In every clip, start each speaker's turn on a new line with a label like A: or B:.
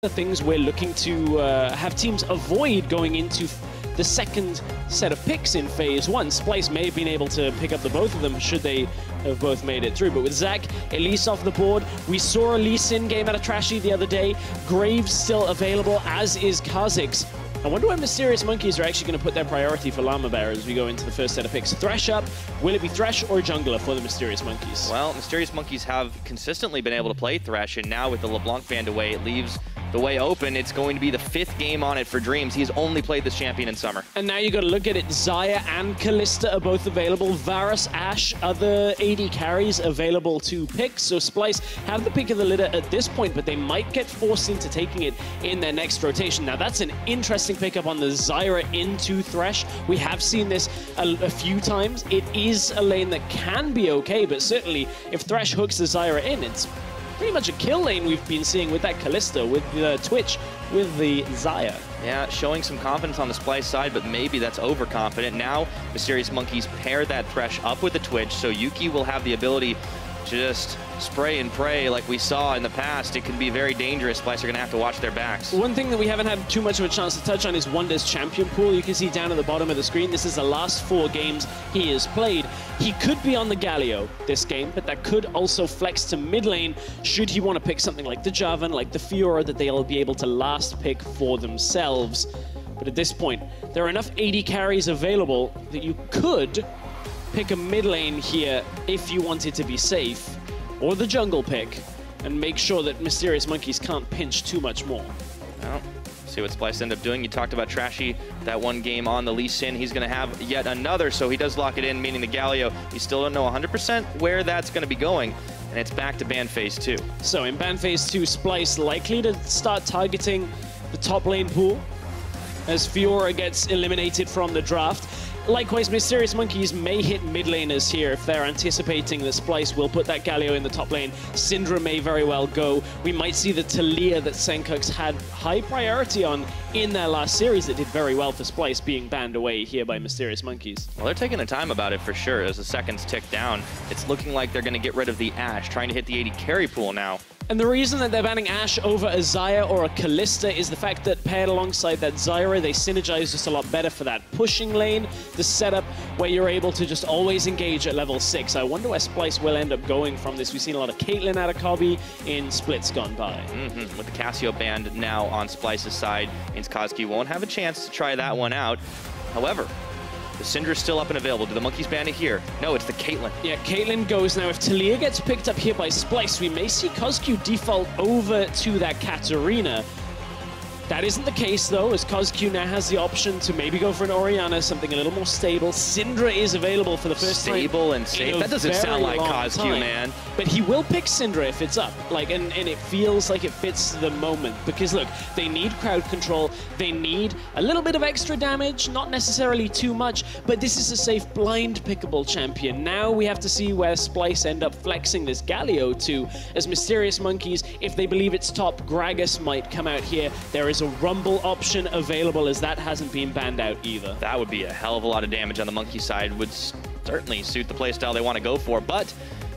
A: the things we're looking to have teams avoid going into the second set of picks in Phase 1. Splyce may have been able to pick up the both of them should they have both made it through. But with Zach, Elise off the board, we saw a Lee Sin game out of Trashy the other day. Graves still available, as is Kha'Zix. I wonder when Mysterious Monkeys are actually going to put their priority for Lamabear as we go into the first set of picks. Thresh up. Will it be Thresh or Jungler for the Mysterious Monkeys?
B: Well, Mysterious Monkeys have consistently been able to play Thresh, and now with the LeBlanc banned away, it leaves the way open. It's going to be the 5th game on it for Dreams. He's only played this champion in summer.
A: And now you got to look at it. Zyra and Kalista are both available. Varus, Ashe, other AD carries available to pick. So Splyce have the pick of the litter at this point, but they might get forced into taking it in their next rotation. Now that's an interesting pickup on the Zyra into Thresh. We have seen this a few times. It is a lane that can be okay, but certainly if Thresh hooks the Zyra in, it's pretty much a kill lane we've been seeing with that Kalista, with the Twitch, with the Zyra.
B: Yeah, showing some confidence on the Splyce side, but maybe that's overconfident. Now, Mysterious Monkeys pair that Thresh up with the Twitch, so Yuki will have the ability to just spray and pray like we saw in the past. It can be very dangerous. Splyce are going to have to watch their backs.
A: One thing that we haven't had too much of a chance to touch on is Wunder's champion pool. You can see down at the bottom of the screen, this is the last 4 games he has played. He could be on the Galio this game, but that could also flex to mid lane should he want to pick something like the Jarvan, like the Fiora, that they'll be able to last pick for themselves. But at this point, there are enough AD carries available that you could pick a mid lane here if you wanted to be safe, or the jungle pick, and make sure that Mysterious Monkeys can't pinch too much more.
B: Well, see what Splyce end up doing. You talked about Trashy, that one game on the Lee Sin. He's going to have yet another, so he does lock it in, meaning the Galio. You still don't know 100% where that's going to be going, and it's back to ban phase 2.
A: So in ban phase 2, Splyce likely to start targeting the top lane pool as Fiora gets eliminated from the draft. Likewise, Mysterious Monkeys may hit mid laners here if they're anticipating that Splyce will put that Galio in the top lane. Syndra may very well go. We might see the Talia that Sencux had high priority on in their last series that did very well for Splyce being banned away here by Mysterious Monkeys.
B: Well, they're taking their time about it for sure as the seconds tick down. It's looking like they're going to get rid of the Ashe, trying to hit the AD carry pool now.
A: And the reason that they're banning Ashe over a Zyra or a Kalista is the fact that paired alongside that Zyra, they synergize just a lot better for that pushing lane, the setup where you're able to just always engage at level 6. I wonder where Splyce will end up going from this. We've seen a lot of Caitlyn out of Kobbe in splits gone by.
B: With the Cassio banned now on Splyce's side, means CozQ won't have a chance to try that one out. However, the Syndra's still up and available. Do the Monkeys ban it here? No, it's the Caitlyn.
A: Yeah, Caitlyn goes now. If Talia gets picked up here by Splyce, we may see CozQ default over to that Katarina. That isn't the case, though, as CozQ now has the option to maybe go for an Orianna, something a little more stable. Syndra is available for the first time.
B: Stable and safe. That doesn't sound like CozQ, man.
A: But he will pick Syndra if it's up. And it feels like it fits the moment. Because, look, they need crowd control. They need a little bit of extra damage, not necessarily too much. But this is a safe blind pickable champion. Now we have to see where Splyce end up flexing this Galio to. As Mysterious Monkeys, if they believe it's top, Gragas might come out here. There is a Rumble option available, as that hasn't been banned out either.
B: That would be a hell of a lot of damage on the Monkey side. Would certainly suit the playstyle they want to go for. But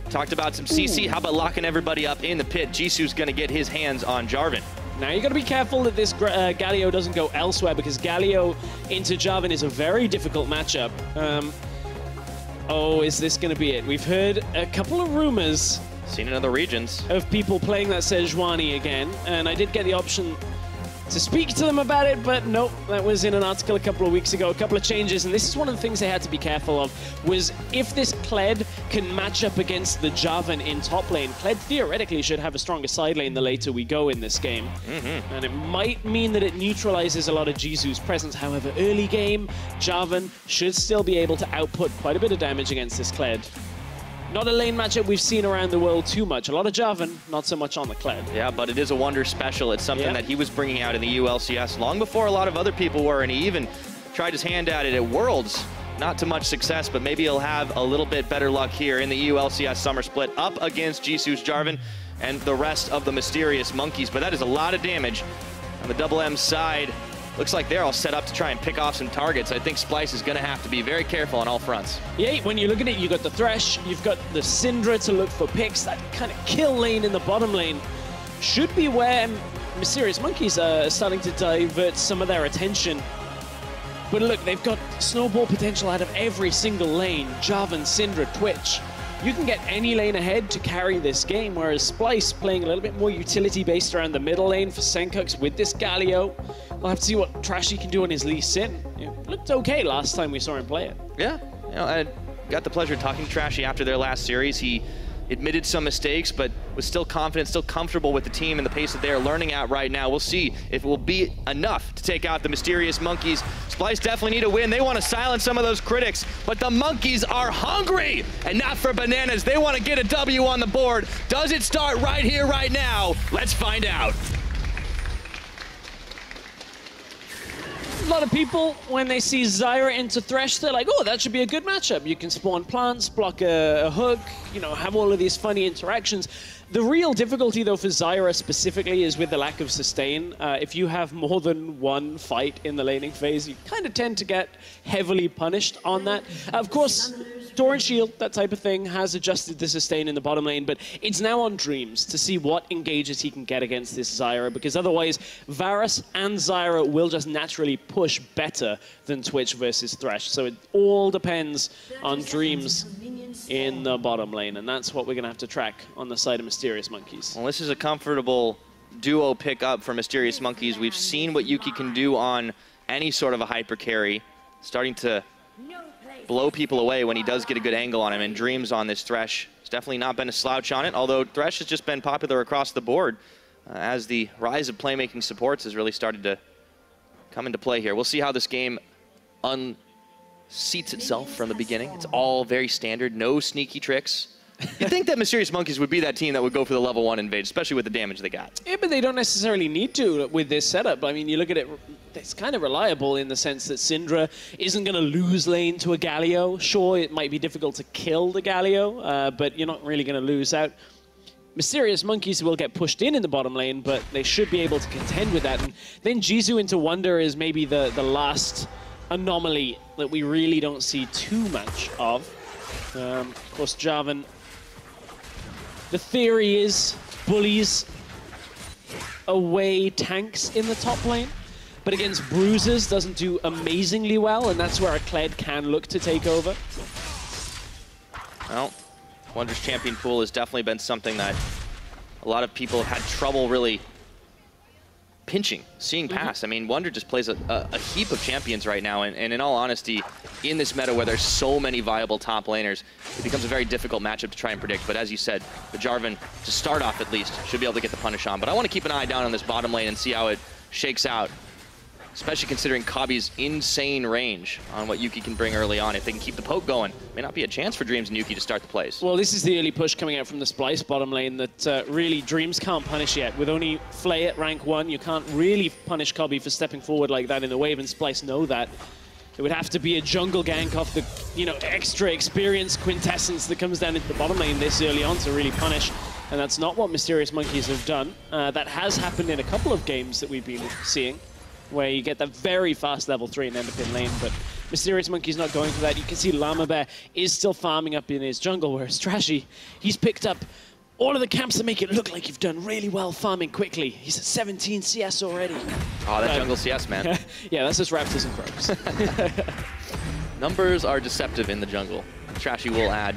B: talked about some CC. How about locking everybody up in the pit? Jisu's going to get his hands on Jarvan.
A: Now you got to be careful that this Galio doesn't go elsewhere, because Galio into Jarvan is a very difficult matchup. Oh, is this going to be it? We've heard a couple of rumors.
B: Seen in other regions.
A: Of people playing that Sejuani again, and I did get the option to speak to them about it, but nope, that was in an article a couple of weeks ago, a couple of changes, and this is one of the things they had to be careful of, was if this Kled can match up against the Jarvan in top lane, Kled theoretically should have a stronger side lane the later we go in this game. And it might mean that it neutralizes a lot of Jisu's presence. However, early game, Jarvan should still be able to output quite a bit of damage against this Kled. Not a lane matchup we've seen around the world too much. A lot of Jarvan, not so much on the Kled.
B: Yeah, but it is a Wunder special. It's something that he was bringing out in the EU LCS long before a lot of other people were, and he even tried his hand at it at Worlds. Not to much success, but maybe he'll have a little bit better luck here in the EU LCS Summer Split up against Jisu's Jarvan and the rest of the Mysterious Monkeys. But that is a lot of damage on the Double M side. Looks like they're all set up to try and pick off some targets. I think Splyce is going to have to be very careful on all fronts.
A: Yeah, when you look at it, you've got the Thresh, you've got the Syndra to look for picks. That kind of kill lane in the bottom lane should be where Mysterious Monkeys are starting to divert some of their attention. But look, they've got snowball potential out of every single lane. Jarvan, Syndra, Twitch. You can get any lane ahead to carry this game, whereas Splyce playing a little bit more utility-based around the middle lane for Sencux with this Galio. We'll have to see what Trashy can do on his Lee Sin. It looked okay last time we saw him play it.
B: Yeah, you know, I got the pleasure of talking to Trashy after their last series. He admitted some mistakes, but was still confident, still comfortable with the team and the pace that they are learning at right now. We'll see if it will be enough to take out the Mysterious Monkeys. Splyce definitely need a win. They want to silence some of those critics, but the Monkeys are hungry, and not for bananas. They want to get a W on the board. Does it start right here, right now? Let's find out.
A: A lot of people, when they see Zyra into Thresh, they're like, oh, that should be a good matchup. You can spawn plants, block a hook, you know, have all of these funny interactions. The real difficulty, though, for Zyra specifically is with the lack of sustain. If you have more than one fight in the laning phase, you kind of tend to get heavily punished on that. Of course, Door and Shield, that type of thing, has adjusted the sustain in the bottom lane, but it's now on Dreams to see what engages he can get against this Zyra, because otherwise, Varus and Zyra will just naturally push better than Twitch versus Thresh. So it all depends on Dreams in the bottom lane, and that's what we're going to have to track on the side of Mysterious Monkeys.
B: Well, this is a comfortable duo pickup for Mysterious Monkeys. We've seen what Yuki can do on any sort of a hyper carry, starting to blow people away when he does get a good angle on him, and Dreams on this Thresh has definitely not been a slouch on it, although Thresh has just been popular across the board as the rise of playmaking supports has really started to come into play here. We'll see how this game unseats itself from the beginning. It's all very standard, no sneaky tricks. You'd think that Mysterious Monkeys would be that team that would go for the level 1 invade, especially with the damage they got.
A: Yeah, but they don't necessarily need to with this setup. I mean, you look at it, it's kind of reliable in the sense that Syndra isn't going to lose lane to a Galio. Sure, it might be difficult to kill the Galio, but you're not really going to lose out. Mysterious Monkeys will get pushed in the bottom lane, but they should be able to contend with that. And then Jisu into Wunder is maybe the last anomaly that we really don't see too much of. Of course, Jarvan. The theory is bullies away tanks in the top lane, but against bruisers doesn't do amazingly well, and that's where a Kled can look to take over.
B: Well, Wunder's champion pool has definitely been something that a lot of people have had trouble really pinching, seeing past. I mean, Wunder just plays a heap of champions right now, and in all honesty, in this meta where there's so many viable top laners, it becomes a very difficult matchup to try and predict. But as you said, the Jarvan, to start off at least, should be able to get the punish on. But I want to keep an eye down on this bottom lane and see how it shakes out, especially considering Kobbe's insane range on what Yuki can bring early on. If they can keep the poke going, may not be a chance for Dreams and Yuki to start the plays.
A: Well, this is the early push coming out from the Splyce bottom lane that really Dreams can't punish yet. With only Flay at rank 1, you can't really punish Kobbe for stepping forward like that in the wave, and Splyce know that. It would have to be a jungle gank off the, you know, extra experience quintessence that comes down into the bottom lane this early on to really punish. And that's not what Mysterious Monkeys have done. That has happened in a couple of games that we've been seeing, where you get that very fast level 3 and end up in lane, but Mysterious Monkey's not going for that. You can see Lamabear is still farming up in his jungle, whereas Trashy, he's picked up all of the camps that make it look like you've done really well farming quickly. He's at 17 CS already.
B: Oh, that jungle CS, man.
A: Yeah, that's just Raptors and Crows.
B: Numbers are deceptive in the jungle. Trashy will add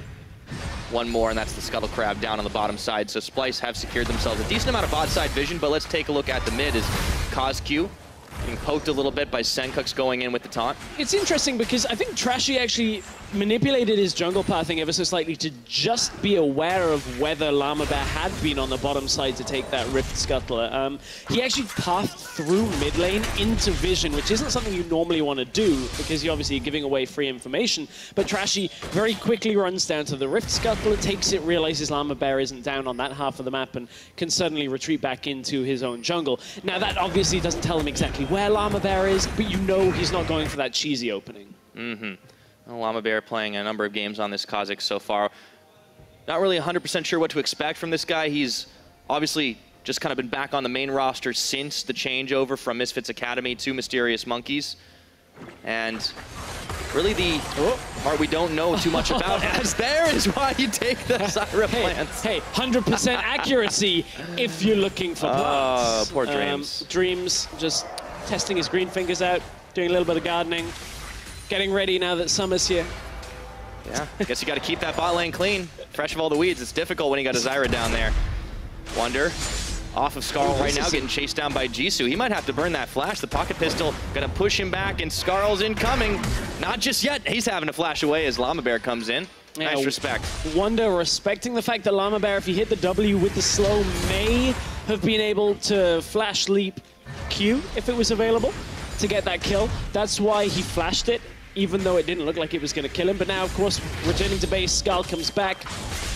B: one more, and that's the Scuttle Crab down on the bottom side. So Splyce have secured themselves a decent amount of bot side vision, but let's take a look at the mid as CozQ being poked a little bit by Sencux going in with the taunt.
A: It's interesting because I think Trashy actually manipulated his jungle pathing ever so slightly to just be aware of whether Lamabear had been on the bottom side to take that Rift Scuttle. He actually pathed through mid lane into vision, which isn't something you normally want to do because you're obviously giving away free information. But Trashy very quickly runs down to the Rift Scuttle, takes it, realizes Lamabear isn't down on that half of the map, and can suddenly retreat back into his own jungle. Now that obviously doesn't tell him exactly where Lamabear is, but you know he's not going for that cheesy opening.
B: Well, Lamabear playing a number of games on this Kha'Zix so far. Not really 100% sure what to expect from this guy. He's obviously just kind of been back on the main roster since the changeover from Misfits Academy to Mysterious Monkeys. And really the part we don't know too much about, as there is why you take the Zyra plants.
A: Hey, 100% accuracy if you're looking for plants.
B: Oh, poor Dreams.
A: Dreams just testing his green fingers out, doing a little bit of gardening, getting ready now that summer's here.
B: Yeah, guess you got to keep that bot lane clean. Fresh of all the weeds. It's difficult when you got a Zyra down there. Wunder off of Skarl right now, getting chased down by Jisu. He might have to burn that flash. The pocket pistol gonna push him back, and Skarl's incoming. Not just yet. He's having to flash away as Lamabear comes in.
A: Yeah,
B: nice respect.
A: Wunder respecting the fact that Lamabear, if he hit the W with the slow, may have been able to flash leap Q if it was available to get that kill. That's why he flashed it, even though it didn't look like it was going to kill him. But now, of course, returning to base, Skarl comes back,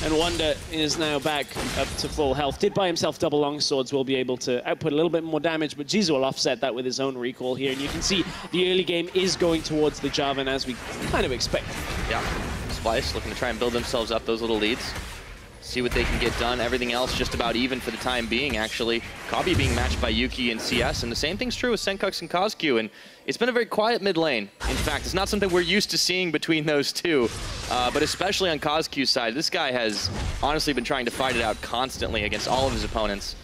A: and Wunder is now back up to full health. Did buy himself double longswords, will be able to output a little bit more damage, but Jisu will offset that with his own recall here. And you can see the early game is going towards the Jarvan, as we kind of expect.
B: Yeah, Splyce looking to try and build themselves up those little leads. See what they can get done. Everything else just about even for the time being, actually. Kobbe being matched by Yuki and CS, and the same thing's true with Sencux and CozQ, and it's been a very quiet mid lane. In fact, it's not something we're used to seeing between those two, but especially on CozQ's side, this guy has honestly been trying to fight it out constantly against all of his opponents.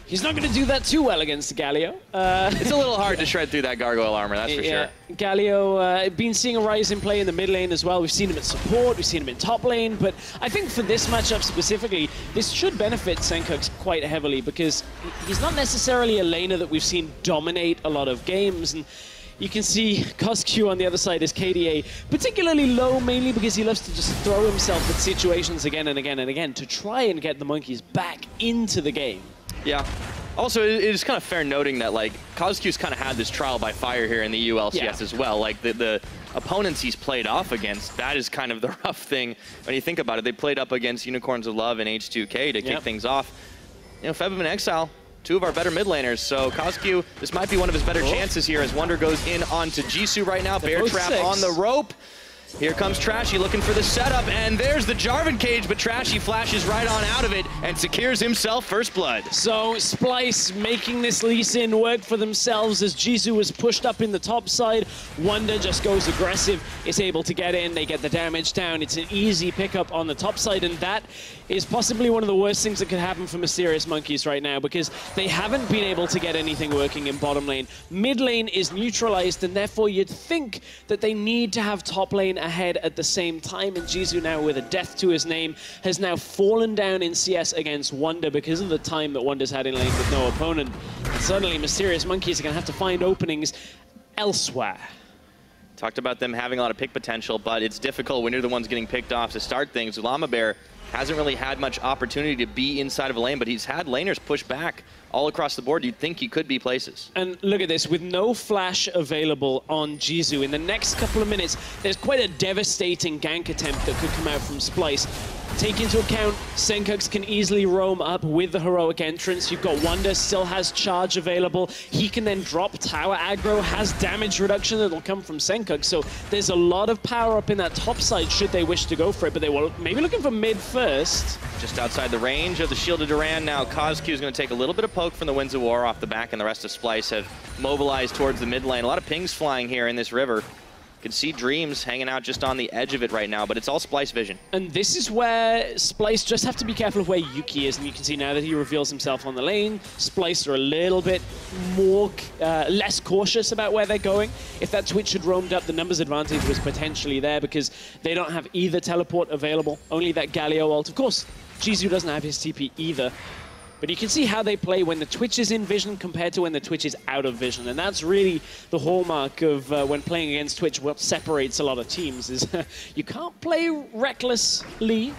A: He's not going to do that too well against Galio.
B: It's a little hard to shred through that gargoyle armor, that's for sure.
A: Galio, been seeing a rise in play in the mid lane as well. We've seen him at support, we've seen him in top lane, but I think for this matchup specifically, this should benefit Sencux quite heavily because he's not necessarily a laner that we've seen dominate a lot of games. And you can see CozQ on the other side is KDA particularly low, mainly because he loves to just throw himself at situations again and again and again to try and get the monkeys back into the game.
B: Yeah. Also, it is kind of fair noting that, like, CozQ's kind of had this trial by fire here in the EU LCS as well. Like, the opponents he's played off against, that is kind of the rough thing. When you think about it, they played up against Unicorns of Love and H2K to kick things off. You know, Feb in Exile, two of our better mid laners. So CozQ, this might be one of his better chances here as Wunder goes in onto Jisu right now. Bear trap on the rope. Here comes Trashy looking for the setup, and there's the Jarvan cage, but Trashy flashes right on out of it and secures himself first blood.
A: So Splyce making this Lee Sin work for themselves as Jisu was pushed up in the top side. Wunder just goes aggressive, is able to get in, they get the damage down. It's an easy pickup on the top side, and that is possibly one of the worst things that could happen for Mysterious Monkeys right now because they haven't been able to get anything working in bottom lane. Mid lane is neutralized, and therefore you'd think that they need to have top lane ahead at the same time, and Jisu now with a death to his name has now fallen down in CS against Wunder because of the time that Wunder's had in lane with no opponent. And suddenly Mysterious Monkeys are going to have to find openings elsewhere.
B: Talked about them having a lot of pick potential, but it's difficult when you're the ones getting picked off to start things. Lamabear hasn't really had much opportunity to be inside of a lane, but he's had laners push back all across the board. You'd think he could be places. And
A: look at this, with no flash available on Jisu, in the next couple of minutes, there's quite a devastating gank attempt that could come out from Splyce. Take into account, Sencux can easily roam up with the heroic entrance. You've got Wunder, still has charge available. He can then drop tower aggro, has damage reduction that'll come from Sencux. So there's a lot of power up in that top side should they wish to go for it, but they were maybe looking for mid first.
B: Just outside the range of the Shield of Duran now, CozQ is going to take a little bit of poke from the Winds of War off the back, and the rest of Splyce have mobilized towards the mid lane. A lot of pings flying here in this river. You can see Dreams hanging out just on the edge of it right now, but it's all Splyce vision.
A: And this is where Splyce just have to be careful of where Yuki is, and you can see now that he reveals himself on the lane, Splyce are a little bit more, less cautious about where they're going. If that Twitch had roamed up, the numbers advantage was potentially there because they don't have either teleport available, only that Galio ult. Of course, Jisu doesn't have his TP either. But you can see how they play when the Twitch is in vision compared to when the Twitch is out of vision. And that's really the hallmark of when playing against Twitch. What separates a lot of teams is you can't play recklessly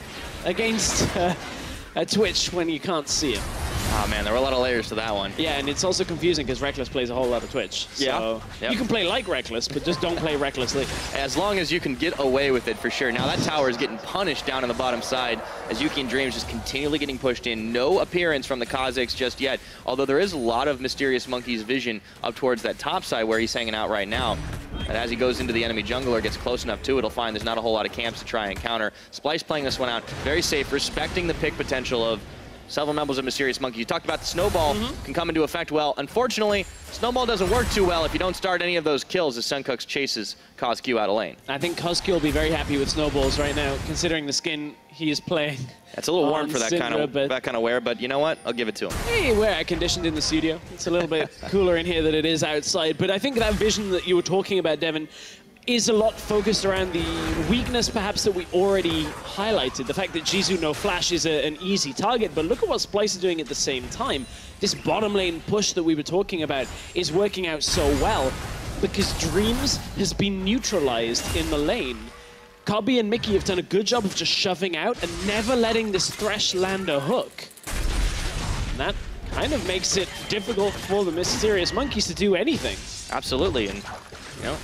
A: against a Twitch when you can't see him.
B: Oh man, there were a lot of layers to that one.
A: Yeah, and it's also confusing because Reckless plays a whole lot of Twitch. So you can play like Reckless, but just don't play recklessly.
B: As long as you can get away with it, for sure. Now that tower is getting punished down on the bottom side as Yuki and Dreams just continually getting pushed in. No appearance from the Kha'Zix just yet, although there is a lot of Mysterious Monkey's vision up towards that top side where he's hanging out right now. And as he goes into the enemy jungle or gets close enough to it, he'll find there's not a whole lot of camps to try and counter. Splyce playing this one out very safe, respecting the pick potential of several members of Mysterious Monkey. You talked about the snowball can come into effect. Well, unfortunately, snowball doesn't work too well if you don't start any of those kills as Sencux chases CozQ out of lane.
A: I think CozQ will be very happy with snowballs right now, considering the skin he is playing.
B: It's a little warm for that
A: Syndra,
B: kind of wear, but you know what? I'll give it to him.
A: Hey, we're air conditioned in the studio. It's a little bit cooler in here than it is outside. But I think that vision that you were talking about, Devin, is a lot focused around the weakness perhaps that we already highlighted. The fact that Jisu no flash is an easy target, but look at what Splyce is doing at the same time. This bottom lane push that we were talking about is working out so well because Dreams has been neutralized in the lane. Kobbe and Mikyx have done a good job of just shoving out and never letting this Thresh land a hook. And that kind of makes it difficult for the Mysterious Monkeys to do anything.
B: Absolutely, and you know,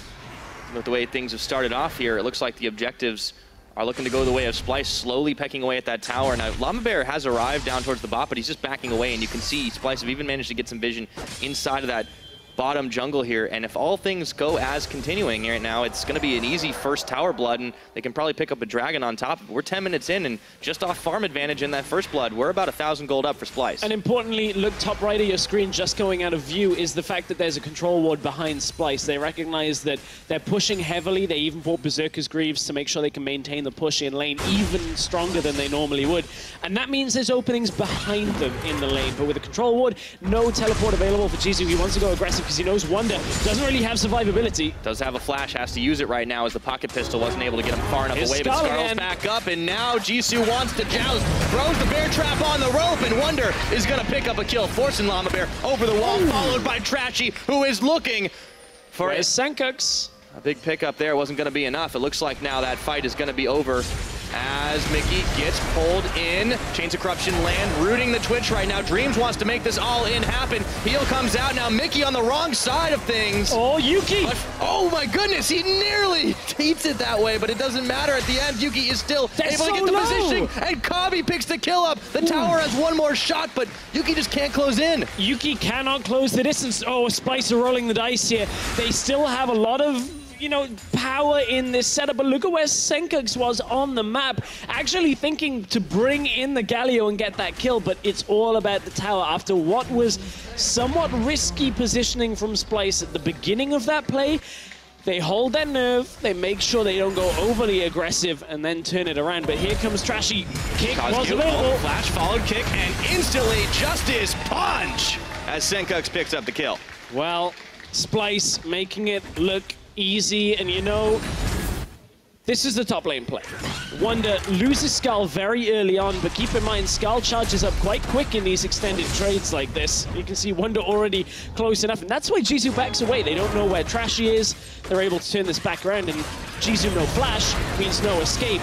B: with the way things have started off here, it looks like the objectives are looking to go the way of Splyce, slowly pecking away at that tower. Now, Lamabear has arrived down towards the bot, but he's just backing away, and you can see Splyce have even managed to get some vision inside of that bottom jungle here, and if all things go as continuing right now, it's going to be an easy first tower blood, and they can probably pick up a dragon on top of it. We're 10 minutes in, and just off farm advantage in that first blood, we're about 1,000 gold up for Splyce. And
A: importantly, look top right of your screen, just going out of view, is the fact that there's a control ward behind Splyce. They recognize that they're pushing heavily. They even bought Berserker's Greaves to make sure they can maintain the push in lane even stronger than they normally would. And that means there's openings behind them in the lane, but with a control ward, no teleport available for Jisu. He wants to go aggressive because he knows Wunder doesn't really have survivability.
B: Does have a flash, has to use it right now as the pocket pistol wasn't able to get him far enough away, but Skarl's back up, and now Jisu wants to joust, throws the bear trap on the rope, and Wunder is going to pick up a kill, forcing Lamabear over the wall, followed by Trashy, who is looking for
A: a Sencux.
B: A big pickup there wasn't going to be enough. It looks like now that fight is going to be over as Mikyx gets pulled in. Chains of Corruption land, rooting the Twitch right now. Dreams wants to make this all in happen. Heal comes out now. Mikyx on the wrong side of things.
A: Oh, Yuki!
B: Oh my goodness, he nearly eats it that way, but it doesn't matter at the end. Yuki is still able to get the positioning, and Kobbe picks the kill up. The tower has one more shot, but Yuki just can't close in.
A: Yuki cannot close the distance. Oh, Splyce are rolling the dice here. They still have a lot of, you know, power in this setup, but look at where Sencux was on the map, actually thinking to bring in the Galio and get that kill, but it's all about the tower after what was somewhat risky positioning from Splyce at the beginning of that play. They hold their nerve, they make sure they don't go overly aggressive and then turn it around, but here comes Trashy. Kick was available.
B: Flash followed kick, and instantly Justice punch as Sencux picks up the kill.
A: Well, Splyce making it look easy, and you know, this is the top lane play. Wunder loses Skull very early on, but keep in mind, Skull charges up quite quick in these extended trades like this. You can see Wunder already close enough, and that's why Jisu backs away. They don't know where Trashy is. They're able to turn this back around, and Jisu no flash means no escape.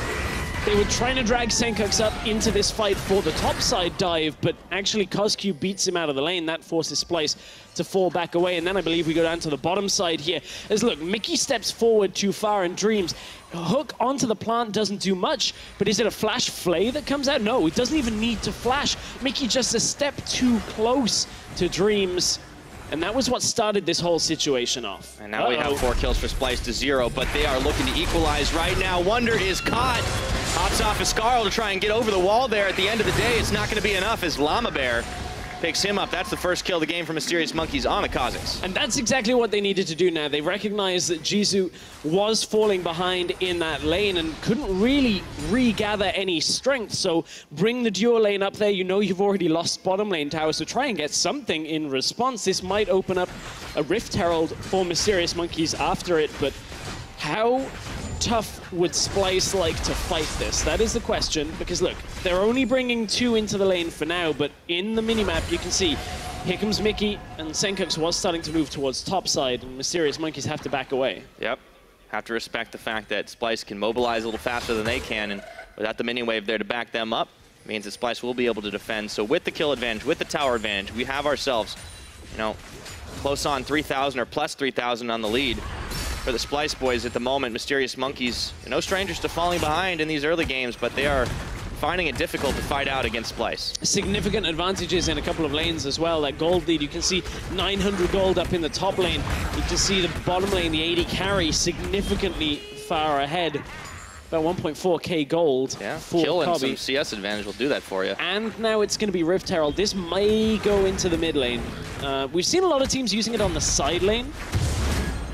A: They were trying to drag Sencux up into this fight for the topside dive, but actually CozQ beats him out of the lane. That forces Splyce to fall back away, and then I believe we go down to the bottom side here. As look, Mikyx steps forward too far and Dreams. Hook onto the plant doesn't do much, but is it a flash flay that comes out? No, it doesn't even need to flash. Mikyx just a step too close to Dreams. And that was what started this whole situation off.
B: And now we have 4 kills for Splyce to 0, but they are looking to equalize right now. Wunder is caught. Hops off of Skarl to try and get over the wall there. At the end of the day, it's not going to be enough as Lamabear picks him up. That's the first kill of the game for Mysterious Monkeys on the Kha'Zix.
A: And that's exactly what they needed to do now. They recognized that Jisu was falling behind in that lane and couldn't really regather any strength. So bring the duo lane up there. You know you've already lost bottom lane tower, so try and get something in response. This might open up a Rift Herald for Mysterious Monkeys after it, but how tough would Splyce like to fight this? That is the question, because look, they're only bringing 2 into the lane for now, but in the minimap you can see here comes Mikyx, and Sencux was starting to move towards topside, and Mysterious Monkeys have to back away.
B: Yep, have to respect the fact that Splyce can mobilize a little faster than they can, and without the mini wave there to back them up, means that Splyce will be able to defend. So with the kill advantage, with the tower advantage, we have ourselves, you know, close on 3,000 or plus 3,000 on the lead. For the Splyce boys at the moment, Mysterious Monkeys, no strangers to falling behind in these early games, but they are finding it difficult to fight out against Splyce.
A: Significant advantages in a couple of lanes as well. That gold lead, you can see 900 gold up in the top lane. You can see the bottom lane, the AD carry, significantly far ahead. About 1.4k gold for
B: Kill and
A: Kobbe.
B: some CS advantage will do that for you.
A: And now it's going to be Rift Herald. This may go into the mid lane. We've seen a lot of teams using it on the side lane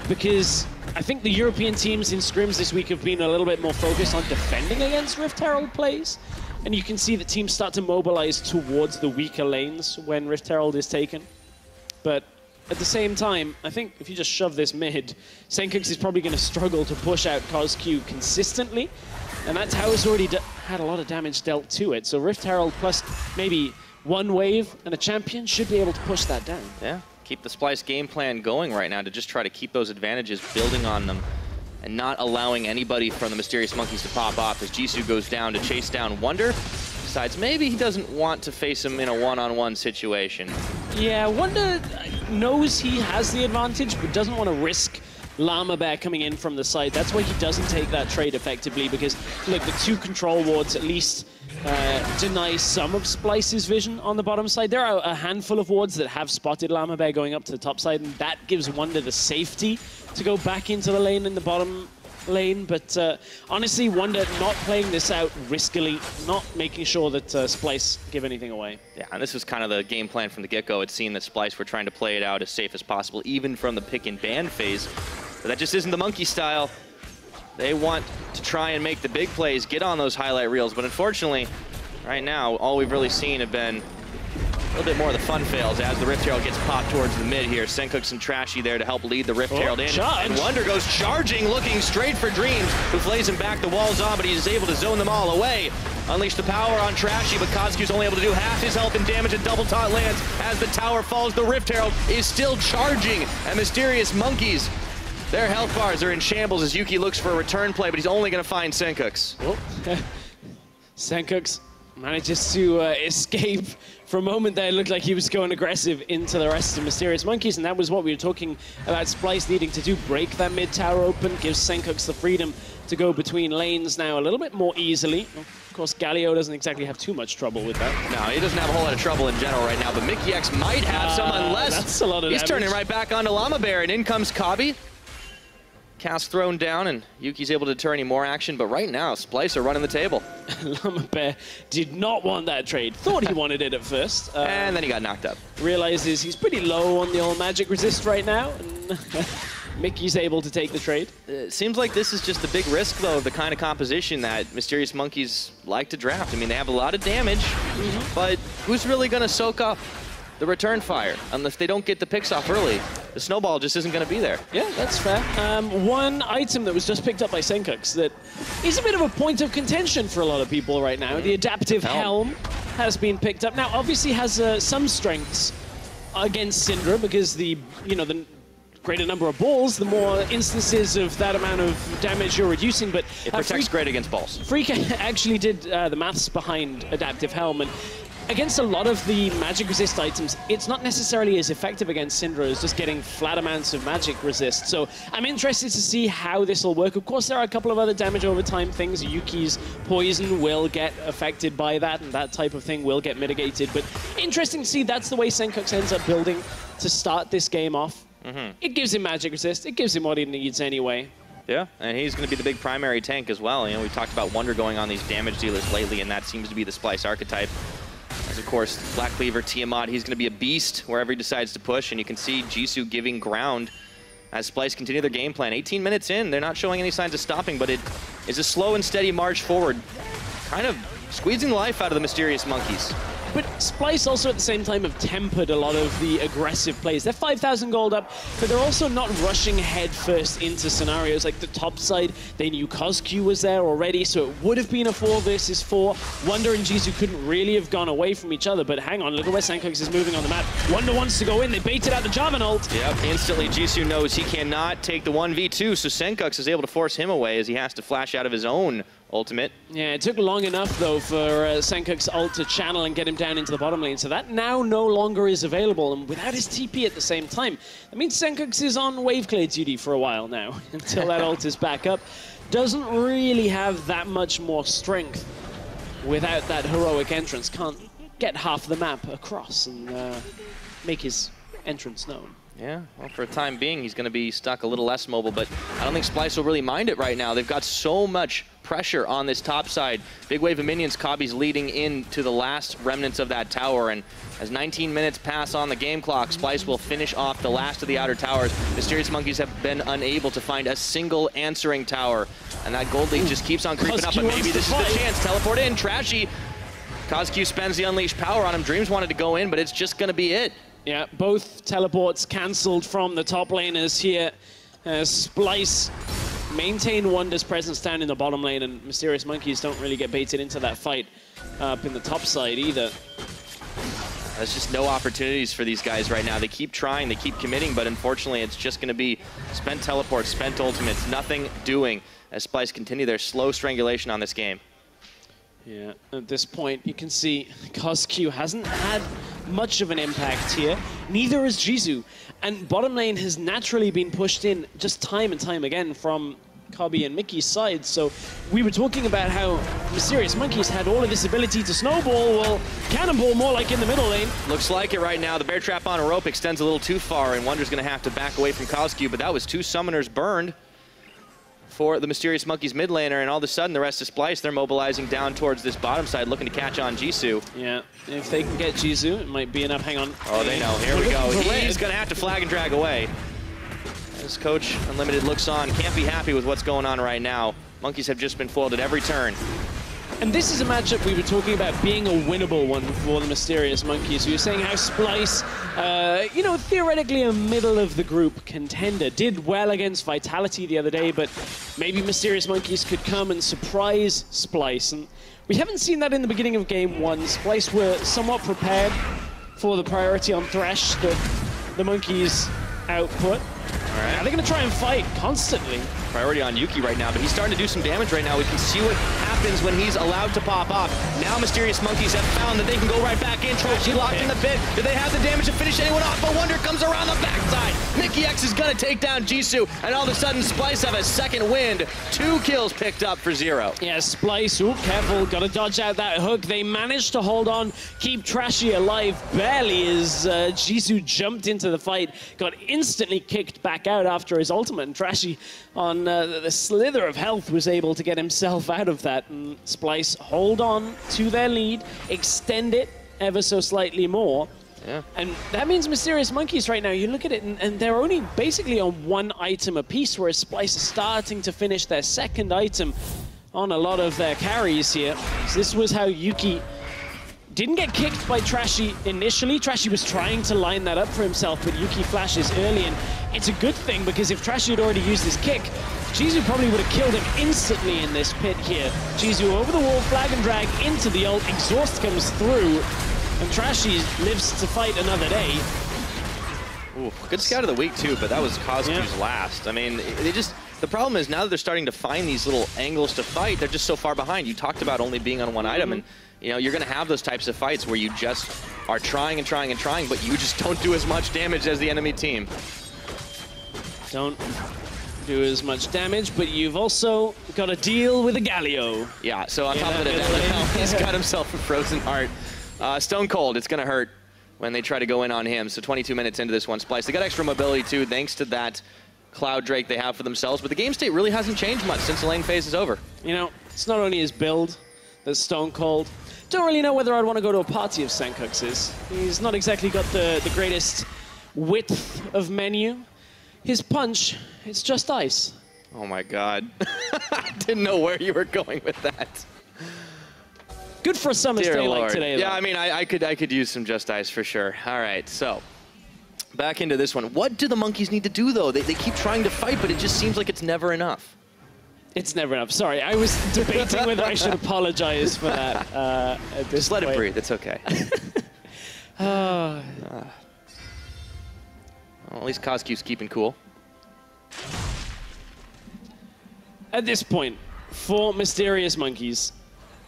A: because I think the European teams in scrims this week have been a little bit more focused on defending against Rift Herald plays. And you can see that teams start to mobilize towards the weaker lanes when Rift Herald is taken. But at the same time, I think if you just shove this mid, Sencux is probably going to struggle to push out CozQ consistently. And that tower's already had a lot of damage dealt to it. So Rift Herald plus maybe one wave and a champion should be able to push that down.
B: Yeah, keep the Splyce game plan going right now to just try to keep those advantages, building on them, and not allowing anybody from the Mysterious Monkeys to pop off as Jisu goes down to chase down Wunder. Decides maybe he doesn't want to face him in a one-on-one situation. Yeah,
A: Wunder knows he has the advantage, but doesn't want to risk Lamabear coming in from the side. That's why he doesn't take that trade effectively, because, look, the 2 control wards at least deny some of Splyce's vision on the bottom side. There are a handful of wards that have spotted Lamabear going up to the top side, and that gives Wunder the safety to go back into the lane in the bottom lane. But honestly, Wunder not playing this out riskily, not making sure that Splyce give anything away.
B: Yeah, and this is kind of the game plan from the get-go. It seemed that Splyce were trying to play it out as safe as possible, even from the pick and ban phase. But that just isn't the monkey style. They want to try and make the big plays, get on those highlight reels, but unfortunately, right now, all we've really seen have been a little bit more of the fun fails as the Rift Herald gets popped towards the mid here. Sencux and Trashy there to help lead the Rift Herald in.
A: Charge.
B: And Wunder goes charging, looking straight for Dreams, who flays him back the walls on, but he's able to zone them all away. Unleash the power on Trashy, but CozQ's only able to do half his health and damage, and double taunt lands as the tower falls. The Rift Herald is still charging, and Mysterious Monkeys, their health bars are in shambles as Yuki looks for a return play, but he's only going to find Sencux.
A: Oh. Sencux manages to escape. For a moment there, it looked like he was going aggressive into the rest of Mysterious Monkeys, and that was what we were talking about Splyce needing to do. Break that mid tower open, gives Sencux the freedom to go between lanes now a little bit more easily. Of course, Galio doesn't exactly have too much trouble with that.
B: No, he doesn't have a whole lot of trouble in general right now, but Mikyx might have some unless
A: that's a lot of
B: he's
A: damage.
B: turning right back onto Lamabear, and in comes Kobbe. Cast thrown down, and Yuki's able to deter any more action, but right now, Splyce are running the table.
A: Lamabear did not want that trade. Thought he wanted it at first.
B: And then he got knocked up.
A: Realizes he's pretty low on the old magic resist right now, and Mickey's able to take the trade.
B: It seems like this is just the big risk, though, of the kind of composition that Mysterious Monkeys like to draft. I mean, they have a lot of damage, but who's really going to soak up the return fire unless they don't get the picks off early? The snowball just isn't going to be there.
A: Yeah, that's fair. One item that was just picked up by Sencux that is a bit of a point of contention for a lot of people right now. The adaptive helm has been picked up. Now, obviously has some strengths against Syndra because the greater number of balls, the more instances of that amount of damage you're reducing. But
B: it protects great against balls.
A: Freak actually did the maths behind adaptive helm, and against a lot of the magic resist items, it's not necessarily as effective against Syndra as just getting flat amounts of magic resist. So I'm interested to see how this will work. Of course, there are a couple of other damage over time things. Yuki's poison will get affected by that, and that type of thing will get mitigated. But interesting to see that's the way Sencux ends up building to start this game off. It gives him magic resist. It gives him what he needs anyway.
B: Yeah, and he's going to be the big primary tank as well. You know, we talked about Wunder going on these damage dealers lately, and that seems to be the Splyce archetype. As of course, Black Cleaver, Tiamat, he's going to be a beast wherever he decides to push, and you can see Jisu giving ground as Splyce continue their game plan. 18 minutes in, they're not showing any signs of stopping, but it is a slow and steady march forward, kind of squeezing the life out of the Mysterious Monkeys.
A: But Splyce also at the same time have tempered a lot of the aggressive plays. They're 5,000 gold up, but they're also not rushing head first into scenarios like the top side. They knew CozQ was there already, so it would have been a 4 versus 4. Wunder and Jisu couldn't really have gone away from each other, but hang on, look at where Sencux is moving on the map. Wunder wants to go in, they baited out the Jarvan ult.
B: Yep, instantly Jisu knows he cannot take the 1v2, so Sencux is able to force him away as he has to flash out of his own ultimate.
A: Yeah, it took long enough, though, for Sencux ult to channel and get him down into the bottom lane, so that now no longer is available, and without his TP at the same time. That means Sencux is on wave clear duty for a while now, until that ult is back up. Doesn't really have that much more strength without that heroic entrance. Can't get half the map across and make his entrance known.
B: Yeah, well, for the time being, he's going to be stuck a little less mobile, but I don't think Splyce will really mind it right now. They've got so much pressure on this top side. Big wave of minions, Kobbe's leading into the last remnants of that tower, and as 19 minutes pass on the game clock, Splyce will finish off the last of the outer towers. Mysterious Monkeys have been unable to find a single answering tower, and that gold lead just keeps on creeping up, but maybe this is the chance. Teleport in, Trashy. CozQ spends the unleashed power on him. Dreams wanted to go in, but it's just going to be it.
A: Yeah, both teleports cancelled from the top laners here. Splyce maintain Wunder's presence down in the bottom lane, and Mysterious Monkeys don't really get baited into that fight up in the top side either.
B: There's just no opportunities for these guys right now. They keep trying, they keep committing, but unfortunately it's just going to be spent teleports, spent ultimates, nothing doing as Splyce continue their slow strangulation on this game.
A: Yeah, at this point, you can see CozQ hasn't had much of an impact here. Neither has Jisu. And bottom lane has naturally been pushed in just time and time again from Kobbe and Mikyx's side. So we were talking about how Mysterious Monkeys had all of this ability to snowball. Well, cannonball more like in the middle lane.
B: Looks like it right now. The bear trap on a rope extends a little too far, and Wunder's going to have to back away from CozQ, but that was 2 summoners burned for the Mysterious Monkeys mid laner, and all of a sudden the rest of Splyce, they're mobilizing down towards this bottom side, looking to catch on Jisu.
A: Yeah, if they can get Jisu, it might be enough. Hang on.
B: Oh, they know. Here we go. He's going to have to flag and drag away. As Coach Unlimited looks on, can't be happy with what's going on right now. Monkeys have just been foiled at every turn.
A: And this is a matchup we were talking about being a winnable one for the Mysterious Monkeys. We were saying how Splyce, you know, theoretically a middle-of-the-group contender, did well against Vitality the other day, but maybe Mysterious Monkeys could come and surprise Splyce. And we haven't seen that in the beginning of Game 1. Splyce were somewhat prepared for the priority on Thresh that the Monkeys output.
B: All right.
A: Now they're going to try and fight constantly.
B: Priority on Yuki right now, but he's starting to do some damage right now. We can see what happens when he's allowed to pop off. Now Mysterious Monkeys have found that they can go right back in. Trashy locked in the pit. Do they have the damage to finish anyone off? But Wunder comes around the backside. Mikyx is going to take down Jisu, and all of a sudden Splyce have a second wind. 2 kills picked up for 0.
A: Yeah, Splyce, ooh, careful, got to dodge out that hook. They managed to hold on, keep Trashy alive barely as Jisu jumped into the fight, got instantly kicked back out after his ultimate, and Trashy on the slither of health was able to get himself out of that, and Splyce hold on to their lead, extend it ever so slightly more.
B: Yeah.
A: And that means Mysterious Monkeys right now, you look at it, and they're only basically on 1 item apiece, whereas Splyce is starting to finish their 2nd item on a lot of their carries here. So this was how Yuki didn't get kicked by Trashy initially. Trashy was trying to line that up for himself, but Yuki flashes early, and it's a good thing because if Trashy had already used his kick, Jisu probably would have killed him instantly in this pit here. Jisu over the wall, flag and drag into the ult, exhaust comes through, and Trashy lives to fight another day.
B: Ooh, good scout of the week too, but that was CozQ's last. I mean, the problem is now that they're starting to find these little angles to fight, they're just so far behind. You talked about only being on 1 item, and you know, you're going to have those types of fights where you just are trying and trying and trying, but you just don't do as much damage as the enemy team.
A: Don't do as much damage, but you've also got to deal with a Galio.
B: Yeah, so on top of it, he's got himself a frozen heart. Stone Cold, it's going to hurt when they try to go in on him. So 22 minutes into this one, Splyce. They got extra mobility too, thanks to that Cloud Drake they have for themselves, but the game state really hasn't changed much since the lane phase is over. You
A: know, it's not only his build that's Stone Cold. Don't really know whether I'd want to go to a party of Sencux's. He's not exactly got the greatest width of menu. His punch, it's just ice.
B: Oh my god. I didn't know where you were going with that.
A: Good for a summer's day like today, though.
B: Yeah, I mean, I could use some just ice for sure. All right, so back into this one. What do the Monkeys need to do, though? They keep trying to fight, but it just seems like it's never enough.
A: It's never enough. Sorry, I was debating whether I should apologize for that.
B: Just let it breathe. It's okay.
A: Oh.
B: Well, at least CozQ's keeping cool.
A: At this point, for Mysterious Monkeys,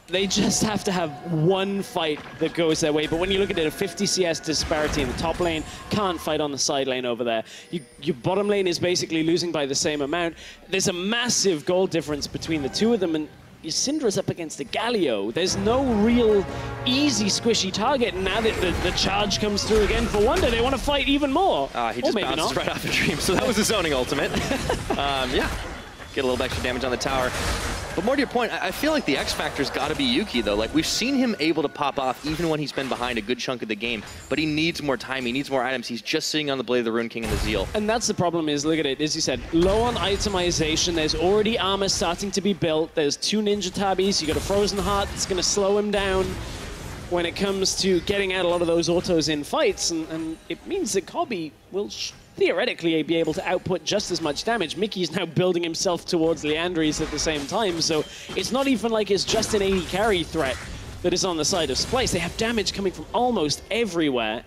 A: they just have to have 1 fight that goes their way. But when you look at it, a 50 CS disparity in the top lane, can't fight on the side lane over there. Your bottom lane is basically losing by the same amount. There's a massive goal difference between the 2 of them, and Syndra's up against the Galio. There's no real easy squishy target. And now that the charge comes through again for Wunder, they want to fight even more.
B: He just bounces right off a dream, so that was the zoning ultimate. Yeah, get a little extra damage on the tower. But more to your point, I feel like the X factor's got to be Yuki, though. Like, we've seen him able to pop off even when he's been behind a good chunk of the game, but he needs more time, he needs more items. He's just sitting on the Blade of the Rune King and the Zeal.
A: And that's the problem is, look at it, as you said, low on itemization. There's already armor starting to be built. There's 2 Ninja Tabis. You got a Frozen Heart that's going to slow him down when it comes to getting out a lot of those autos in fights. And it means that Kobbe will theoretically be able to output just as much damage. Mikyx now building himself towards Leandries at the same time, so it's not even like it's just an AD carry threat that is on the side of Splyce. They have damage coming from almost everywhere.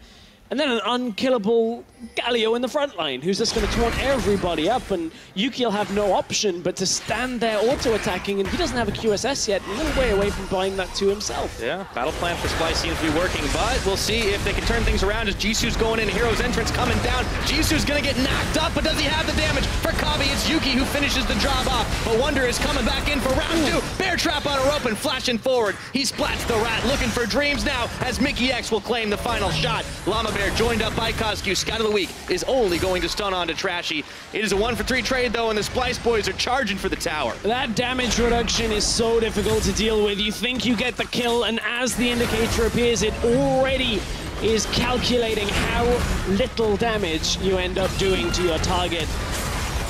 A: And then an unkillable Galio in the front line, who's just going to taunt everybody up, and Yuki will have no option but to stand there auto-attacking, and he doesn't have a QSS yet, a little way away from buying that to himself.
B: Yeah, battle plan for Splyce seems to be working, but we'll see if they can turn things around as Jisu's going in, Hero's Entrance coming down. Jisu's going to get knocked up, but does he have the damage? For Kobbe, it's Yuki who finishes the job off, but Wunder is coming back in for round 2. Bear trap on a rope and flashing forward. He splats the rat, looking for dreams now, as Mikyx will claim the final shot. Lamabear joined up by CozQ. Scout of the Week is only going to stun onto Trashy. It is a 1-for-3 trade, though, and the Splyce boys are charging for the tower.
A: That damage reduction is so difficult to deal with. You think you get the kill, and as the indicator appears, it already is calculating how little damage you end up doing to your target.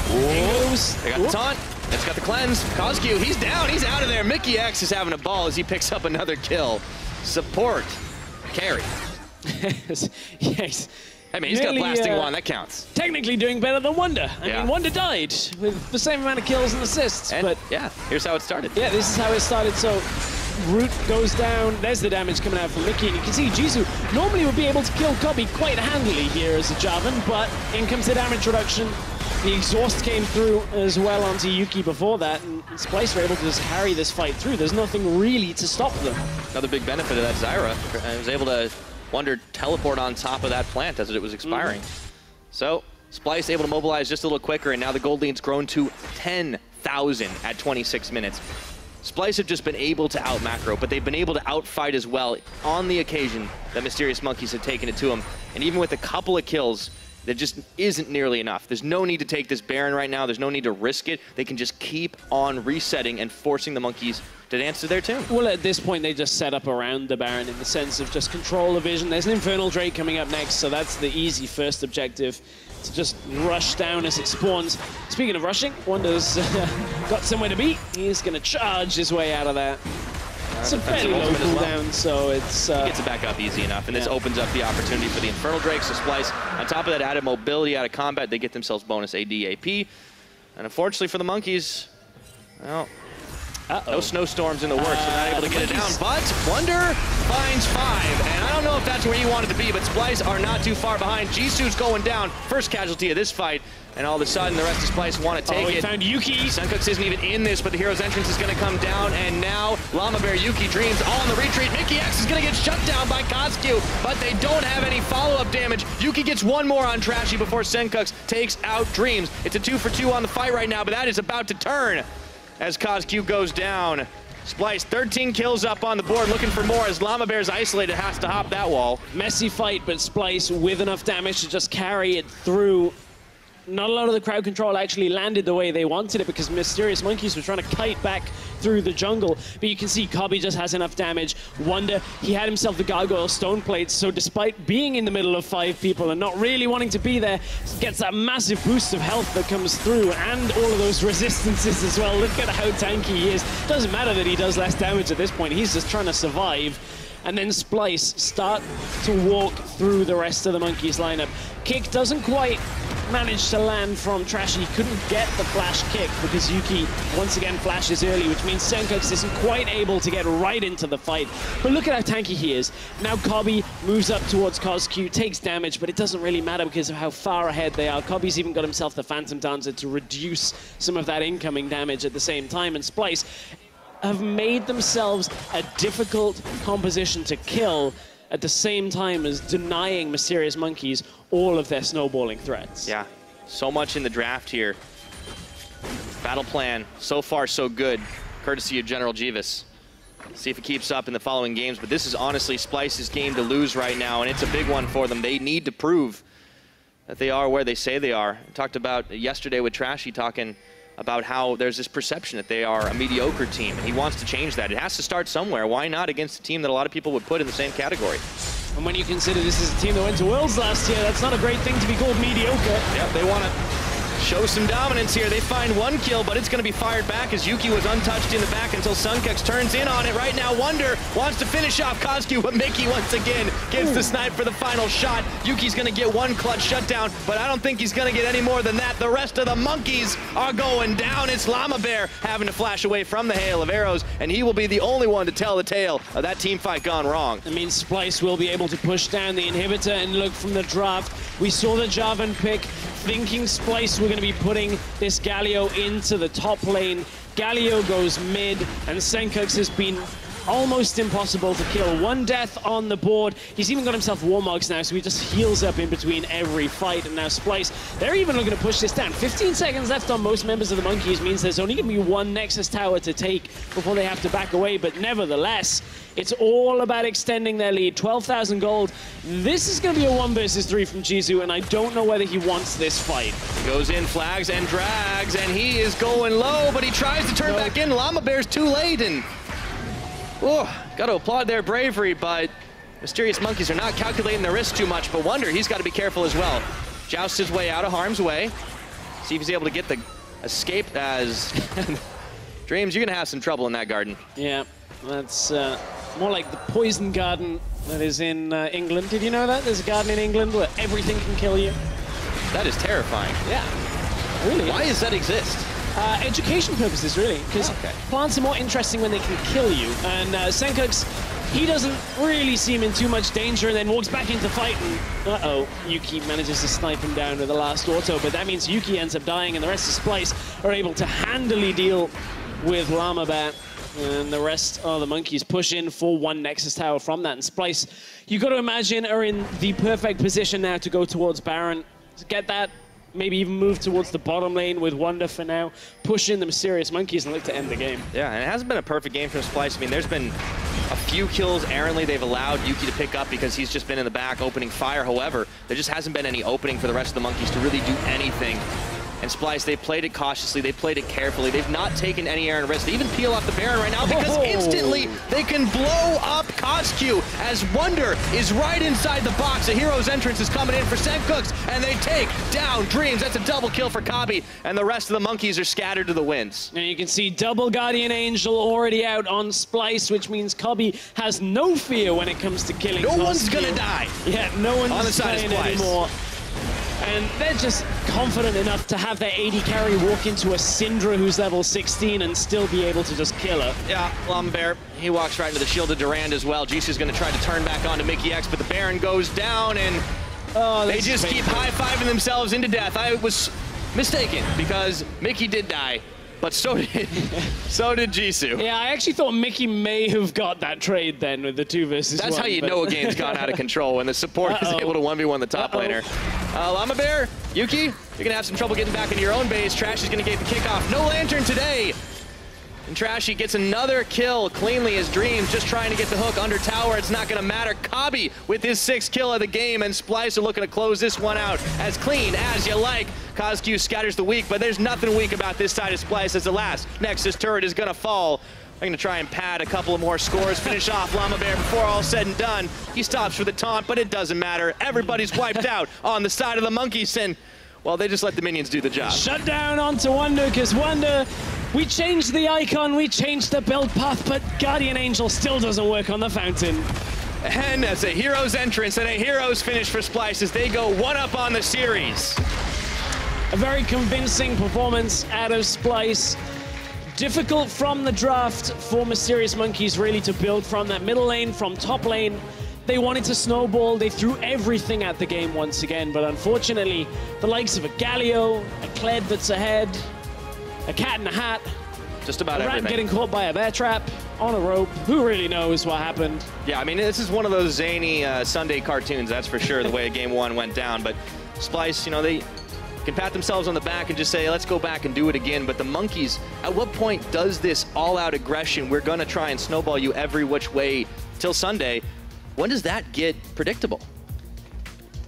B: They got the taunt. It's got the cleanse. CozQ, he's down. He's out of there. Mikyx is having a ball as he picks up another kill. Support. Carry.
A: Yes.
B: I mean, he's got blasting one, that counts.
A: Technically doing better than Wunder. I mean, Wunder died with the same amount of kills and assists.
B: And
A: but
B: yeah, here's how it started.
A: Yeah, this is how it started. So Root goes down. There's the damage coming out from Mikyx. And you can see Jisu normally would be able to kill Kobbe quite handily here as a Jarvan, but in comes the damage reduction. The exhaust came through as well onto Yuki before that, and Splyce were able to just carry this fight through. There's nothing really to stop them.
B: Another big benefit of that Zyra. I was able to Wunder teleport on top of that plant as it was expiring. So Splyce able to mobilize just a little quicker, and now the gold lead's grown to 10,000 at 26 minutes. Splyce have just been able to out macro, but they've been able to outfight as well on the occasion that Mysterious Monkeys have taken it to them. And even with a couple of kills, that just isn't nearly enough. There's no need to take this Baron right now. There's no need to risk it. They can just keep on resetting and forcing the Monkeys to dance to their tune.
A: Well, at this point, they just set up around the Baron in the sense of just control the vision. There's an Infernal Drake coming up next, so that's the easy first objective, to just rush down as it spawns. Speaking of rushing, Wunder's got somewhere to be. He's going to charge his way out of that. It's a fairly low cooldown, so it's...
B: He gets it back up easy enough, and this opens up the opportunity for the Infernal Drake. So Splyce, on top of that added mobility out of combat, they get themselves bonus AD AP. And unfortunately for the Monkeys, well, no snowstorms in the works. They're not able to get it down, but Wunder finds 5. And I don't know if that's where he wanted to be, but Splyce are not too far behind. Jisu's going down, first casualty of this fight. And all of a sudden, the rest of Splyce want to take it.
A: He found Yuki.
B: Sencux isn't even in this, but the Hero's Entrance is going to come down. And now, Lamabear, Yuki, Dreams, all in the retreat. Mikyx is going to get shut down by CozQ, but they don't have any follow-up damage. Yuki gets one more on Trashy before Sencux takes out Dreams. It's a 2-for-2 on the fight right now, but that is about to turn as CozQ goes down. Splyce, 13 kills up on the board, looking for more as Lamabear's isolated, has to hop that wall.
A: Messy fight, but Splyce with enough damage to just carry it through. Not a lot of the crowd control actually landed the way they wanted it because Mysterious Monkeys were trying to kite back through the jungle. But you can see Kobbe just has enough damage. Wunder, he had himself the Gargoyle Stone Plates, so despite being in the middle of 5 people and not really wanting to be there, gets that massive boost of health that comes through and all of those resistances as well. Look at how tanky he is. Doesn't matter that he does less damage at this point. He's just trying to survive. And then Splyce start to walk through the rest of the Monkeys lineup. Kick doesn't quite manage to land from Trashy. Couldn't get the flash kick because Yuki once again flashes early, which means Sencux isn't quite able to get right into the fight. But look at how tanky he is. Now Kobbe moves up towards CozQ, takes damage, but it doesn't really matter because of how far ahead they are. Kobbe's even got himself the Phantom Dancer to reduce some of that incoming damage at the same time, and Splyce have made themselves a difficult composition to kill at the same time as denying Mysterious Monkeys all of their snowballing threats.
B: Yeah, so much in the draft here. Battle plan, so far so good. courtesy of General Jeeves. See if it keeps up in the following games, but this is honestly Splyce's game to lose right now, and it's a big one for them. They need to prove that they are where they say they are. I talked about yesterday with Trashy talking about how there's this perception that they are a mediocre team, and he wants to change that. It has to start somewhere. Why not against a team that a lot of people would put in the same category?
A: And when you consider this is a team that went to Worlds last year, that's not a great thing to be called mediocre.
B: Yep, they want to show some dominance here. They find one kill, but it's going to be fired back as Yuki was untouched in the back until Sencux turns in on it right now. Wunder wants to finish off CozQ, but Mikyx once again gets the snipe for the final shot. Yuki's going to get one clutch shutdown, but I don't think he's going to get any more than that. The rest of the monkeys are going down. It's Lamabear having to flash away from the hail of arrows, and he will be the only one to tell the tale of that team fight gone wrong.
A: I mean, Splyce will be able to push down the inhibitor, and look, from the draft, we saw the Jarvan pick, thinking Splyce were going to be putting this Galio into the top lane. Galio goes mid, and Sencux has been almost impossible to kill. One death on the board. He's even got himself Warmogs now, so he just heals up in between every fight. And now Splyce, they're even looking to push this down. 15 seconds left on most members of the Monkeys means there's only going to be one Nexus tower to take before they have to back away. But nevertheless, it's all about extending their lead. 12,000 gold. This is going to be a 1 versus 3 from Jisu, and I don't know whether he wants this fight.
B: Goes in, flags, and drags, and he is going low, but he tries to turn back in. Lamabear's too late, and got to applaud their bravery, but Mysterious Monkeys are not calculating their risk too much. But Wunder, he's got to be careful as well. Jousts his way out of harm's way. See if he's able to get the escape as Dreams, you're going to have some trouble in that garden.
A: Yeah, that's more like the poison garden that is in England. Did you know that? There's a garden in England where everything can kill you.
B: That is terrifying.
A: Yeah, really.
B: Why does that exist?
A: Education purposes, really, because plants are more interesting when they can kill you. And Sencux, he doesn't really seem in too much danger, and then walks back into fight, and Yuki manages to snipe him down with the last auto, but that means Yuki ends up dying, and the rest of Splyce are able to handily deal with Lamabear. And the rest of the Monkeys push in for one Nexus tower from that. And Splyce, you've got to imagine, are in the perfect position now to go towards Baron, to get that. Maybe even move towards the bottom lane with Wunder for now, push in the Mysterious Monkeys and look to end the game.
B: Yeah, and it hasn't been a perfect game from Splyce. I mean, there's been a few kills errantly they've allowed Yuki to pick up because he's just been in the back opening fire. However, there just hasn't been any opening for the rest of the Monkeys to really do anything. And Splyce, they played it cautiously, they played it carefully. They've not taken any errant risks. They even peel off the Baron right now because instantly they can blow up CozQ as Wunder is right inside the box. A hero's entrance is coming in for Sencux, and they take down Dreams. That's a double kill for Kobbe, and the rest of the Monkeys are scattered to the winds.
A: And you can see double Guardian Angel already out on Splyce, which means Kobbe has no fear when it comes to killing CozQ.
B: No one's gonna die.
A: Yeah, no one's
B: on the side
A: playing
B: of Splyce
A: anymore. And they're just confident enough to have their AD carry walk into a Syndra who's level 16 and still be able to just kill her.
B: Yeah, Lamabear, he walks right into the shield of Durand as well. Jisu's going to try to turn back onto Mikyx, but the Baron goes down, and they just keep high-fiving themselves into death. I was mistaken because Mikyx did die, but so did Jisu.
A: Yeah, I actually thought Mikyx may have got that trade then with the 2 versus 1.
B: That's how you know a game's gone out of control, when the support is able to 1v1 the top laner. Lamabear, Yuki, you're going to have some trouble getting back into your own base. Trashy's going to get the kickoff. No Lantern today. And Trashy gets another kill cleanly as Dreams just trying to get the hook under tower. It's not going to matter. Kobbe with his 6th kill of the game, and Splyce are looking to close this one out as clean as you like. CozQ scatters the weak, but there's nothing weak about this side of Splyce as the last Nexus turret is going to fall. I'm going to try and pad a couple of more scores, finish off Lamabear before all said and done. He stops for the taunt, but it doesn't matter. Everybody's wiped out on the side of the Monkeys, and, well, they just let the minions do the job.
A: Shut down onto Wunder, because Wunder, we changed the icon, we changed the build path, but Guardian Angel still doesn't work on the fountain.
B: And as a hero's entrance and a hero's finish for Splyce as they go 1-up on the series.
A: A very convincing performance out of Splyce. Difficult from the draft for Mysterious Monkeys really to build from that middle lane, from top lane. They wanted to snowball, they threw everything at the game once again, but unfortunately, the likes of a Galio, a Kled that's ahead, a cat in a hat,
B: just about
A: everything. A rat getting caught by a bear trap on a rope. Who really knows what happened?
B: Yeah, I mean, this is one of those zany Sunday cartoons, that's for sure, the way Game 1 went down. But Splyce, you know, they can pat themselves on the back and just say, let's go back and do it again. But the Monkeys, at what point does this all-out aggression, we're going to try and snowball you every which way till Sunday, when does that get predictable?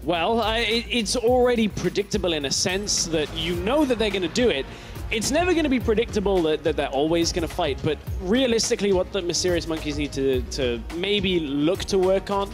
A: Well, it's already predictable in a sense that you know that they're going to do it. It's never going to be predictable that they're always going to fight, but realistically what the Mysterious Monkeys need to maybe look to work on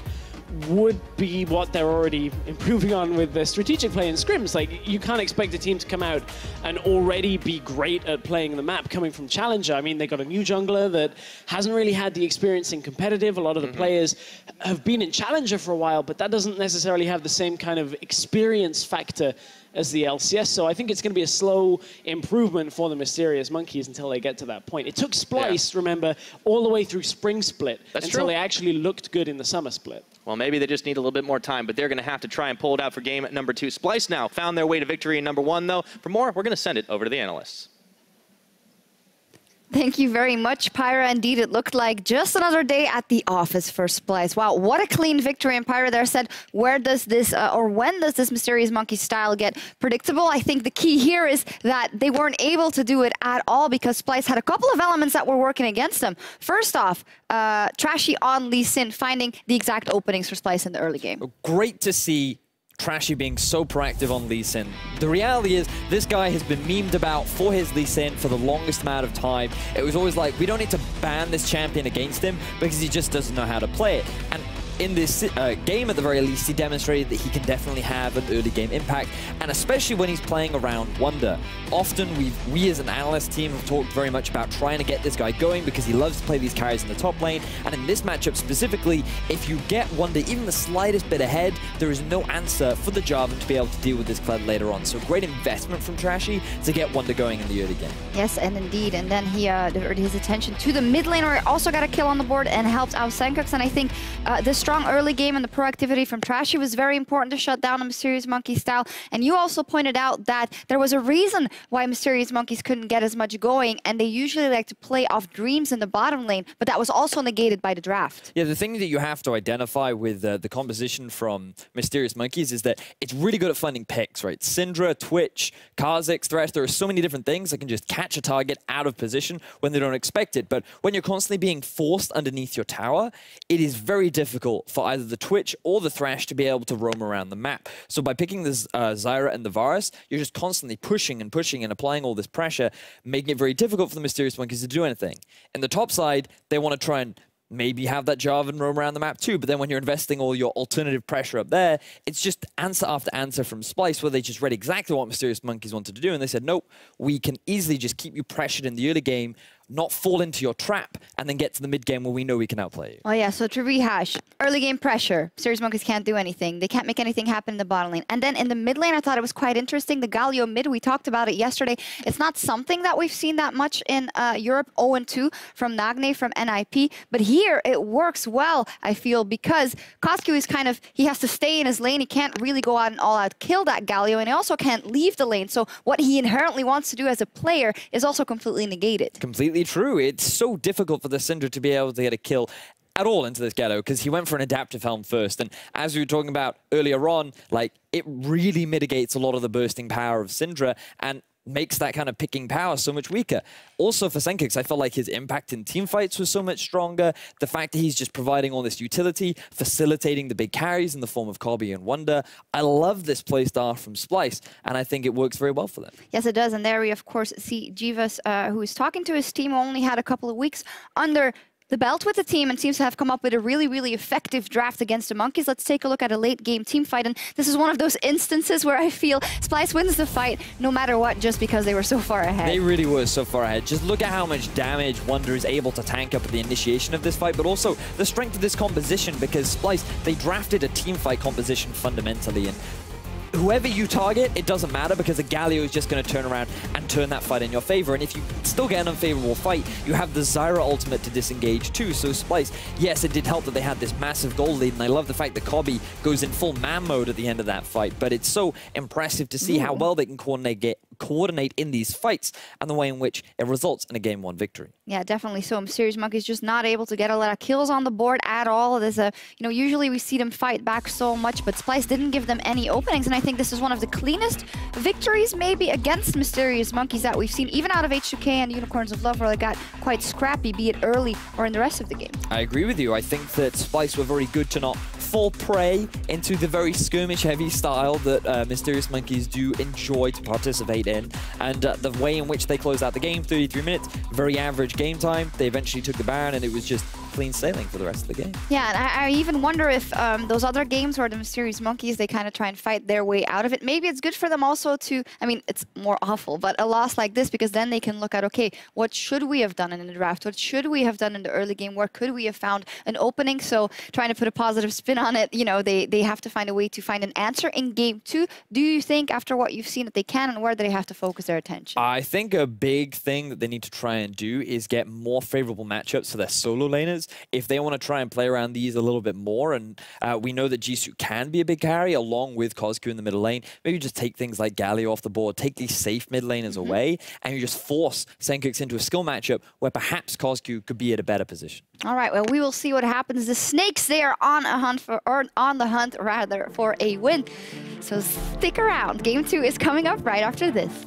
A: would be what they're already improving on with the strategic play in scrims. Like, you can't expect a team to come out and already be great at playing the map coming from Challenger. I mean, they got a new jungler that hasn't really had the experience in competitive. A lot of the players have been in Challenger for a while, but that doesn't necessarily have the same kind of experience factor as the LCS. So I think it's going to be a slow improvement for the Mysterious Monkeys until they get to that point. It took Splyce, remember, all the way through Spring Split until they actually looked good in the Summer Split.
B: Well, maybe they just need a little bit more time, but they're going to have to try and pull it out for game number 2. Splyce now found their way to victory in number 1, though. For more, we're going to send it over to the analysts.
C: Thank you very much, Pyra. Indeed, it looked like just another day at the office for Splyce. Wow, what a clean victory. And Pyra there said, where does this, or when does this Mysterious Monkey style get predictable? I think the key here is that they weren't able to do it at all because Splyce had a couple of elements that were working against them. First off, Trashy on Lee Sin finding the exact openings for Splyce in the early game.
D: Great to see Trashy being so proactive on Lee Sin. The reality is, this guy has been memed about for his Lee Sin for the longest amount of time. It was always like, we don't need to ban this champion against him because he just doesn't know how to play it. And in this game, at the very least, he demonstrated that he can definitely have an early game impact, and especially when he's playing around Wunder. Often, we as an analyst team have talked very much about trying to get this guy going because he loves to play these carries in the top lane, and in this matchup specifically, if you get Wunder even the slightest bit ahead, there is no answer for the Jarvan to be able to deal with this Kled later on. So great investment from Trashy to get Wunder going in the early game.
C: Yes, and indeed, and then he diverted his attention to the mid lane, where he also got a kill on the board and helped out Sencux, and I think this strong early game and the proactivity from Trashy was very important to shut down a Mysterious Monkey style. And you also pointed out that there was a reason why Mysterious Monkeys couldn't get as much going, and they usually like to play off Dreams in the bottom lane, but that was also negated by the draft.
D: Yeah, the thing that you have to identify with the composition from Mysterious Monkeys is that it's really good at finding picks, right? Syndra, Twitch, Kha'Zix, Thresh, there are so many different things that can just catch a target out of position when they don't expect it. But when you're constantly being forced underneath your tower, it is very difficult for either the Twitch or the Thresh to be able to roam around the map. So by picking the Zyra and the Varus, you're just constantly pushing and pushing and applying all this pressure, making it very difficult for the Mysterious Monkeys to do anything. In the top side, they want to try and maybe have that Jarvan roam around the map too, but then when you're investing all your alternative pressure up there, it's just answer after answer from Splyce, where they just read exactly what Mysterious Monkeys wanted to do, and they said, nope, we can easily just keep you pressured in the early game, not fall into your trap, and then get to the mid game where we know we can outplay you.
C: Oh yeah, so to rehash, early game pressure, Mysterious Monkeys can't do anything. They can't make anything happen in the bottom lane. And then in the mid lane, I thought it was quite interesting. The Galio mid, we talked about it yesterday. It's not something that we've seen that much in Europe, 0-2 from Nagne, from NIP. But here, it works well, I feel, because CozQ is kind of, he has to stay in his lane. He can't really go out and all-out kill that Galio, and he also can't leave the lane. So what he inherently wants to do as a player is also completely negated.
D: Completely true. It's so difficult for the Syndra to be able to get a kill at all into this Galio because he went for an adaptive helm first, and as we were talking about earlier on, like, it really mitigates a lot of the bursting power of Syndra and makes that kind of picking power so much weaker. Also for Sencux, I felt like his impact in teamfights was so much stronger. The fact that he's just providing all this utility, facilitating the big carries in the form of Kobbe and Wunder. I love this playstyle from Splyce, and I think it works very well for them.
C: Yes, it does, and there we of course see Jivas, who is talking to his team, who only had a couple of weeks under the belt with the team and seems to have come up with a really, really effective draft against the Monkeys. Let's take a look at a late game team fight, and this is one of those instances where I feel Splyce wins the fight no matter what, just because they were so far ahead.
D: They really were so far ahead. Just look at how much damage Wunder is able to tank up at the initiation of this fight, but also the strength of this composition, because Splyce, they drafted a team fight composition fundamentally, and whoever you target, it doesn't matter because the Galio is just going to turn around and turn that fight in your favor. And if you still get an unfavorable fight, you have the Zyra ultimate to disengage too. So Splyce, yes, it did help that they had this massive gold lead, and I love the fact that Kobbe goes in full man mode at the end of that fight. But it's so impressive to see how well they can coordinate coordinate in these fights and the way in which it results in a Game 1 victory.
C: Yeah, definitely so. Mysterious Monkey's just not able to get a lot of kills on the board at all. There's a, you know, usually we see them fight back so much, but Splyce didn't give them any openings, and I think this is one of the cleanest victories maybe against Mysterious Monkeys that we've seen, even out of H2K and Unicorns of Love, where they got quite scrappy, be it early or in the rest of the game.
D: I agree with you. I think that Splyce were very good to not fall prey into the very skirmish-heavy style that Mysterious Monkeys do enjoy to participate in, and the way in which they closed out the game, 33 minutes, very average game time. They eventually took the Baron, and it was just clean sailing for the rest of the game.
C: Yeah, and I even wonder if those other games where the Mysterious Monkeys, they kind of try and fight their way out of it. Maybe it's good for them also to, I mean, it's more awful, but a loss like this, because then they can look at, okay, what should we have done in the draft? What should we have done in the early game? Where could we have found an opening? So trying to put a positive spin on it, you know, they have to find a way to find an answer in game 2. Do you think, after what you've seen, that they can, and where do they have to focus their attention?
D: I think a big thing that they need to try and do is get more favorable matchups for their solo laners if they want to try and play around these a little bit more. And we know that Jisu can be a big carry along with CozQ in the middle lane. Maybe just take things like Galio off the board, take these safe mid laners away, and you just force Sencux into a skill matchup where perhaps CozQ could be at a better position.
C: All right, well, we will see what happens. The Snakes, they are on a hunt for, or on the hunt rather, for a win. So stick around. Game 2 is coming up right after this.